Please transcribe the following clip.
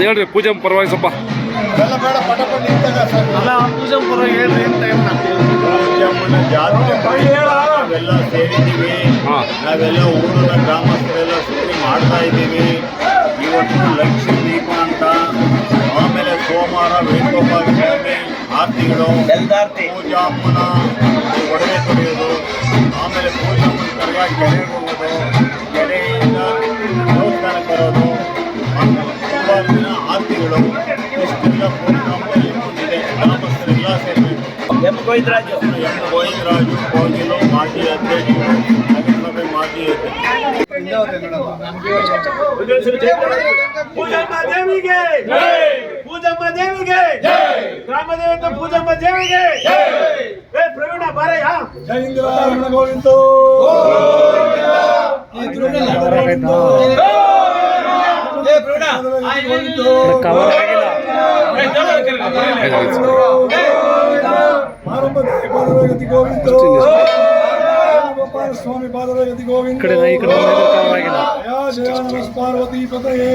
ಹೇಳ್ರಿ ಪೂಜೆ ಪರವಾಗಿ ಸ್ವಲ್ಪ ಅಲ್ಲ ಪೂಜೆ ಪರವಾಗಿ ಹೇಳ್ರಿ ಟೈಮ್ ನಾವೆಲ್ಲ ಸೇರಿದ್ದೀವಿ. ನಾವೆಲ್ಲ ಊರಿನ ಗ್ರಾಮಸ್ಥರೆಲ್ಲ ಸೇರಿ ಮಾಡ್ತಾ ಇದ್ದೀವಿ. ಇವತ್ತು ಲಕ್ಷ್ಮೀ ದೀಪ ಅಂತ, ಆಮೇಲೆ ಸೋಮವಾರ ವೇಣುಗೋಪಾಲ ಸ್ವಾಮಿ ಆರತಿಗಳು, ಪೂಜಾ ಅಮ್ಮನ ಒಡವೆ ತೊಳೆಯೋದು, ಆಮೇಲೆ ಪೂಜಾ ಅಮ್ಮನ ಕರ್ಗ ಕೆರೆಗೆ ಹೋಗೋದು, ಕೆರೆಯಿಂದ ದೇವಸ್ಥಾನಕ್ಕೆ ಬರೋದು, ತುಂಬ ದಿನ ಆರತಿಗಳು, ಇಷ್ಟೆಲ್ಲ ಪ್ರೋಗ್ರಾಮಲ್ಲಿ ಇದೆ. ಗ್ರಾಮಸ್ಥರೆಲ್ಲ ಸೇರಬೇಕು. ಎಂ ಗೋವಿಂದರಾಜು ಕೋಗಿಲು ಮಾಜಿ ಅಧ್ಯಕ್ಷರು, ನಗರಸಭೆ ಮಾಜಿ ಪೂಜಮ್ಮ ದೇವಿಗೆ ಪೂಜಮ್ಮ ದೇವಿಗೆ ಗ್ರಾಮ ದೇವತೆ ಪೂಜಮ್ಮ ದೇವಿಗೆ ಪ್ರವೀಣ ಬಾರಯ್ಯ ಗೋವಿಂದ ಸ್ವಾಮಿ ಪಾದಗತಿ ಗೋವಿಂದ ಪಾರ್ವತಿ ಪತಯೇ.